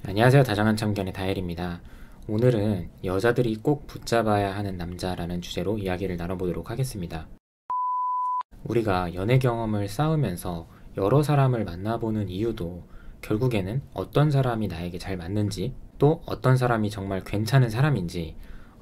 안녕하세요. 다정한 참견의 다엘입니다. 오늘은 여자들이 꼭 붙잡아야 하는 남자라는 주제로 이야기를 나눠보도록 하겠습니다. 우리가 연애 경험을 쌓으면서 여러 사람을 만나보는 이유도 결국에는 어떤 사람이 나에게 잘 맞는지, 또 어떤 사람이 정말 괜찮은 사람인지,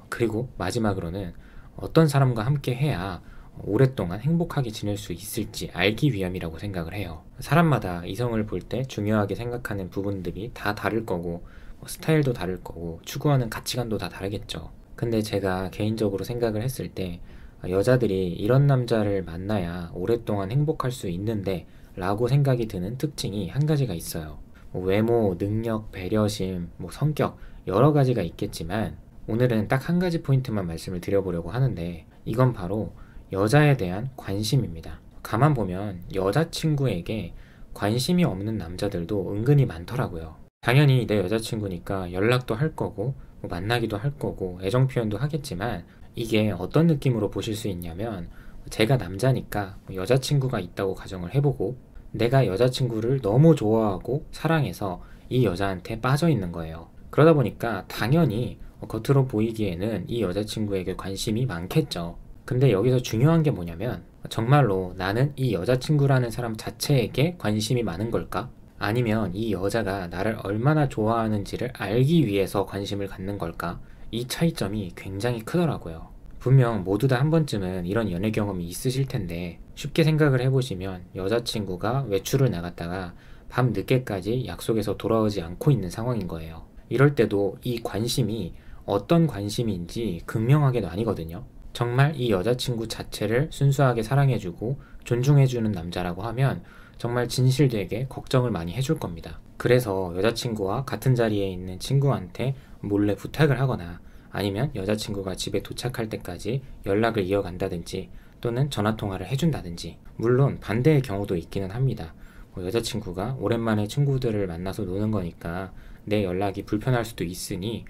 그리고 마지막으로는 어떤 사람과 함께 해야 오랫동안 행복하게 지낼 수 있을지 알기 위함이라고 생각을 해요. 사람마다 이성을 볼 때 중요하게 생각하는 부분들이 다 다를 거고, 스타일도 다를 거고, 추구하는 가치관도 다 다르겠죠. 근데 제가 개인적으로 생각을 했을 때 여자들이 이런 남자를 만나야 오랫동안 행복할 수 있는데 라고 생각이 드는 특징이 한 가지가 있어요. 외모, 능력, 배려심, 성격 여러 가지가 있겠지만 오늘은 딱 한 가지 포인트만 말씀을 드려보려고 하는데, 이건 바로 여자에 대한 관심입니다. 가만 보면 여자친구에게 관심이 없는 남자들도 은근히 많더라고요. 당연히 내 여자친구니까 연락도 할 거고 만나기도 할 거고 애정 표현도 하겠지만, 이게 어떤 느낌으로 보실 수 있냐면, 제가 남자니까 여자친구가 있다고 가정을 해보고 내가 여자친구를 너무 좋아하고 사랑해서 이 여자한테 빠져 있는 거예요. 그러다 보니까 당연히 겉으로 보이기에는 이 여자친구에게 관심이 많겠죠. 근데 여기서 중요한 게 뭐냐면, 정말로 나는 이 여자친구라는 사람 자체에게 관심이 많은 걸까? 아니면 이 여자가 나를 얼마나 좋아하는지를 알기 위해서 관심을 갖는 걸까? 이 차이점이 굉장히 크더라고요. 분명 모두 다 한 번쯤은 이런 연애 경험이 있으실 텐데, 쉽게 생각을 해보시면 여자친구가 외출을 나갔다가 밤 늦게까지 약속에서 돌아오지 않고 있는 상황인 거예요. 이럴 때도 이 관심이 어떤 관심인지 극명하게도 아니거든요. 정말 이 여자친구 자체를 순수하게 사랑해주고 존중해주는 남자라고 하면 정말 진실되게 걱정을 많이 해줄 겁니다. 그래서 여자친구와 같은 자리에 있는 친구한테 몰래 부탁을 하거나, 아니면 여자친구가 집에 도착할 때까지 연락을 이어간다든지, 또는 전화통화를 해준다든지, 물론 반대의 경우도 있기는 합니다. 여자친구가 오랜만에 친구들을 만나서 노는 거니까 내 연락이 불편할 수도 있으니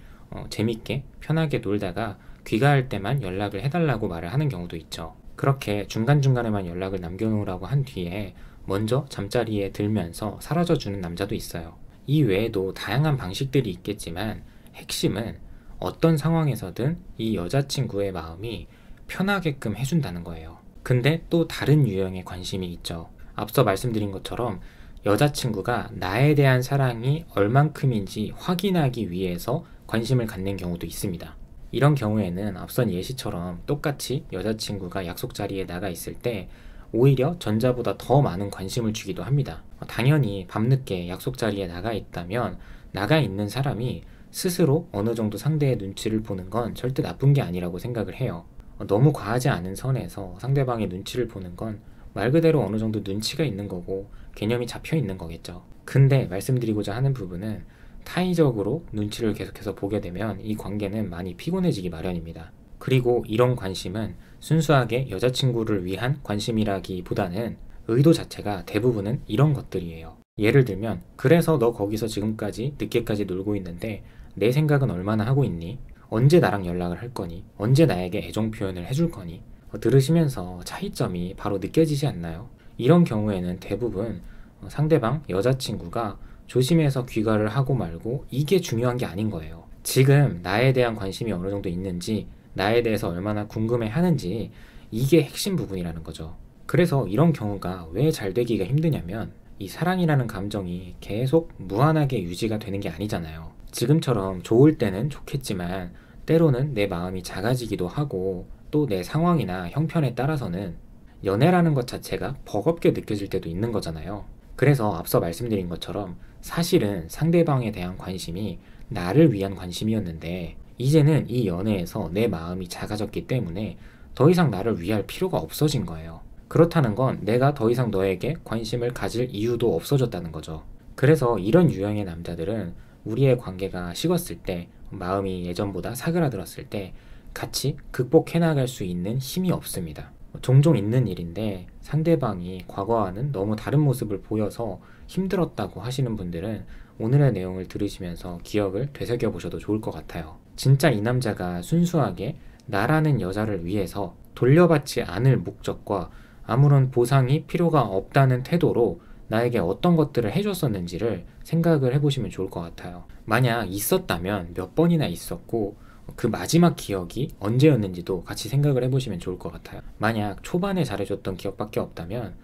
재밌게 편하게 놀다가 귀가할 때만 연락을 해달라고 말을 하는 경우도 있죠. 그렇게 중간중간에만 연락을 남겨놓으라고 한 뒤에 먼저 잠자리에 들면서 사라져주는 남자도 있어요. 이 외에도 다양한 방식들이 있겠지만, 핵심은 어떤 상황에서든 이 여자친구의 마음이 편하게끔 해준다는 거예요. 근데 또 다른 유형의 관심이 있죠. 앞서 말씀드린 것처럼 여자친구가 나에 대한 사랑이 얼만큼인지 확인하기 위해서 관심을 갖는 경우도 있습니다. 이런 경우에는 앞선 예시처럼 똑같이 여자친구가 약속 자리에 나가 있을 때 오히려 전자보다 더 많은 관심을 주기도 합니다. 당연히 밤늦게 약속 자리에 나가 있다면 나가 있는 사람이 스스로 어느 정도 상대의 눈치를 보는 건 절대 나쁜 게 아니라고 생각을 해요. 너무 과하지 않은 선에서 상대방의 눈치를 보는 건 말 그대로 어느 정도 눈치가 있는 거고 개념이 잡혀 있는 거겠죠. 근데 말씀드리고자 하는 부분은, 타의적으로 눈치를 계속해서 보게 되면 이 관계는 많이 피곤해지기 마련입니다. 그리고 이런 관심은 순수하게 여자친구를 위한 관심이라기보다는 의도 자체가 대부분은 이런 것들이에요. 예를 들면, 그래서 너 거기서 지금까지 늦게까지 놀고 있는데 내 생각은 얼마나 하고 있니? 언제 나랑 연락을 할 거니? 언제 나에게 애정 표현을 해줄 거니? 들으시면서 차이점이 바로 느껴지지 않나요? 이런 경우에는 대부분 상대방 여자친구가 조심해서 귀가를 하고 말고 이게 중요한 게 아닌 거예요. 지금 나에 대한 관심이 어느 정도 있는지, 나에 대해서 얼마나 궁금해 하는지, 이게 핵심 부분이라는 거죠. 그래서 이런 경우가 왜 잘 되기가 힘드냐면, 이 사랑이라는 감정이 계속 무한하게 유지가 되는 게 아니잖아요. 지금처럼 좋을 때는 좋겠지만 때로는 내 마음이 작아지기도 하고, 또 내 상황이나 형편에 따라서는 연애라는 것 자체가 버겁게 느껴질 때도 있는 거잖아요. 그래서 앞서 말씀드린 것처럼 사실은 상대방에 대한 관심이 나를 위한 관심이었는데, 이제는 이 연애에서 내 마음이 작아졌기 때문에 더 이상 나를 위할 필요가 없어진 거예요. 그렇다는 건 내가 더 이상 너에게 관심을 가질 이유도 없어졌다는 거죠. 그래서 이런 유형의 남자들은 우리의 관계가 식었을 때, 마음이 예전보다 사그라들었을 때 같이 극복해 나갈 수 있는 힘이 없습니다. 종종 있는 일인데, 상대방이 과거와는 너무 다른 모습을 보여서 힘들었다고 하시는 분들은 오늘의 내용을 들으시면서 기억을 되새겨 보셔도 좋을 것 같아요. 진짜 이 남자가 순수하게 나라는 여자를 위해서 돌려받지 않을 목적과 아무런 보상이 필요가 없다는 태도로 나에게 어떤 것들을 해줬었는지를 생각을 해보시면 좋을 것 같아요. 만약 있었다면 몇 번이나 있었고 그 마지막 기억이 언제였는지도 같이 생각을 해보시면 좋을 것 같아요. 만약 초반에 잘해줬던 기억밖에 없다면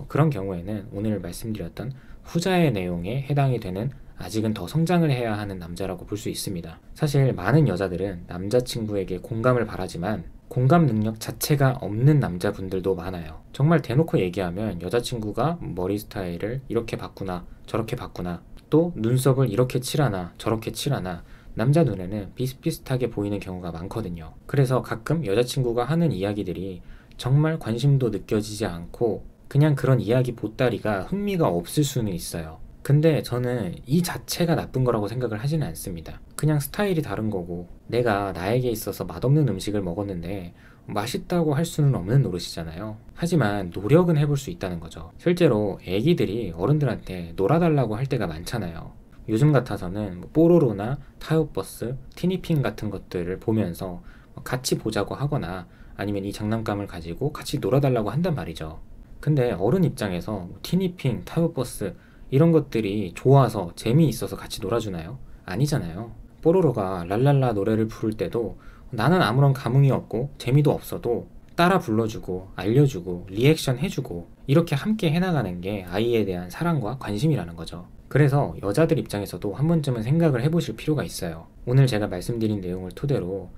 그런 경우에는 오늘 말씀드렸던 후자의 내용에 해당이 되는 아직은 더 성장을 해야 하는 남자라고 볼 수 있습니다. 사실 많은 여자들은 남자친구에게 공감을 바라지만 공감 능력 자체가 없는 남자분들도 많아요. 정말 대놓고 얘기하면 여자친구가 머리 스타일을 이렇게 바꾸나 저렇게 바꾸나 또 눈썹을 이렇게 칠하나 저렇게 칠하나 남자 눈에는 비슷비슷하게 보이는 경우가 많거든요. 그래서 가끔 여자친구가 하는 이야기들이 정말 관심도 느껴지지 않고 그냥 그런 이야기 보따리가 흥미가 없을 수는 있어요. 근데 저는 이 자체가 나쁜 거라고 생각을 하지는 않습니다. 그냥 스타일이 다른 거고 내가 나에게 있어서 맛없는 음식을 먹었는데 맛있다고 할 수는 없는 노릇이잖아요. 하지만 노력은 해볼 수 있다는 거죠. 실제로 애기들이 어른들한테 놀아달라고 할 때가 많잖아요. 요즘 같아서는 뽀로로나 타요버스, 티니핑 같은 것들을 보면서 같이 보자고 하거나 아니면 이 장난감을 가지고 같이 놀아달라고 한단 말이죠. 근데 어른 입장에서 티니핑, 타요버스 이런 것들이 좋아서 재미있어서 같이 놀아주나요? 아니잖아요. 뽀로로가 랄랄라 노래를 부를 때도 나는 아무런 감흥이 없고 재미도 없어도 따라 불러주고 알려주고 리액션 해주고 이렇게 함께 해나가는 게 아이에 대한 사랑과 관심이라는 거죠. 그래서 여자들 입장에서도 한 번쯤은 생각을 해보실 필요가 있어요. 오늘 제가 말씀드린 내용을 토대로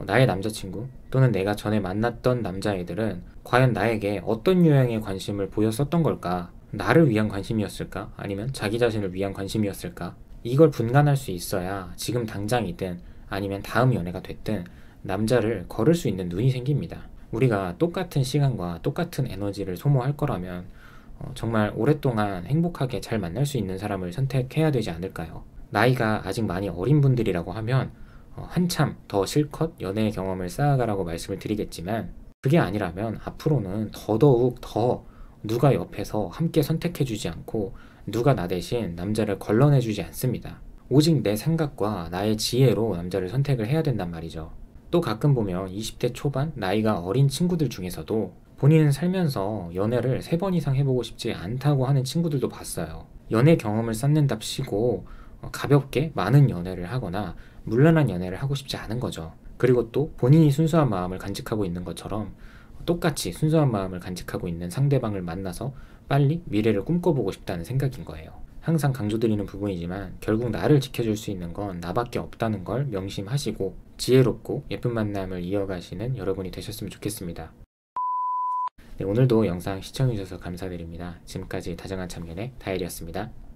나의 남자친구 또는 내가 전에 만났던 남자애들은 과연 나에게 어떤 유형의 관심을 보였었던 걸까? 나를 위한 관심이었을까? 아니면 자기 자신을 위한 관심이었을까? 이걸 분간할 수 있어야 지금 당장이든 아니면 다음 연애가 됐든 남자를 거를 수 있는 눈이 생깁니다. 우리가 똑같은 시간과 똑같은 에너지를 소모할 거라면 정말 오랫동안 행복하게 잘 만날 수 있는 사람을 선택해야 되지 않을까요? 나이가 아직 많이 어린 분들이라고 하면 한참 더 실컷 연애 경험을 쌓아가라고 말씀을 드리겠지만 그게 아니라면 앞으로는 더더욱 더 누가 옆에서 함께 선택해주지 않고 누가 나 대신 남자를 걸러내주지 않습니다. 오직 내 생각과 나의 지혜로 남자를 선택을 해야 된단 말이죠. 또 가끔 보면 20대 초반 나이가 어린 친구들 중에서도 본인은 살면서 연애를 3번 이상 해보고 싶지 않다고 하는 친구들도 봤어요. 연애 경험을 쌓는답시고 가볍게 많은 연애를 하거나 물란한 연애를 하고 싶지 않은 거죠. 그리고 또 본인이 순수한 마음을 간직하고 있는 것처럼 똑같이 순수한 마음을 간직하고 있는 상대방을 만나서 빨리 미래를 꿈꿔보고 싶다는 생각인 거예요. 항상 강조드리는 부분이지만 결국 나를 지켜줄 수 있는 건 나밖에 없다는 걸 명심하시고 지혜롭고 예쁜 만남을 이어가시는 여러분이 되셨으면 좋겠습니다. 네, 오늘도 영상 시청해주셔서 감사드립니다. 지금까지 다정한 참견의 다일이었습니다.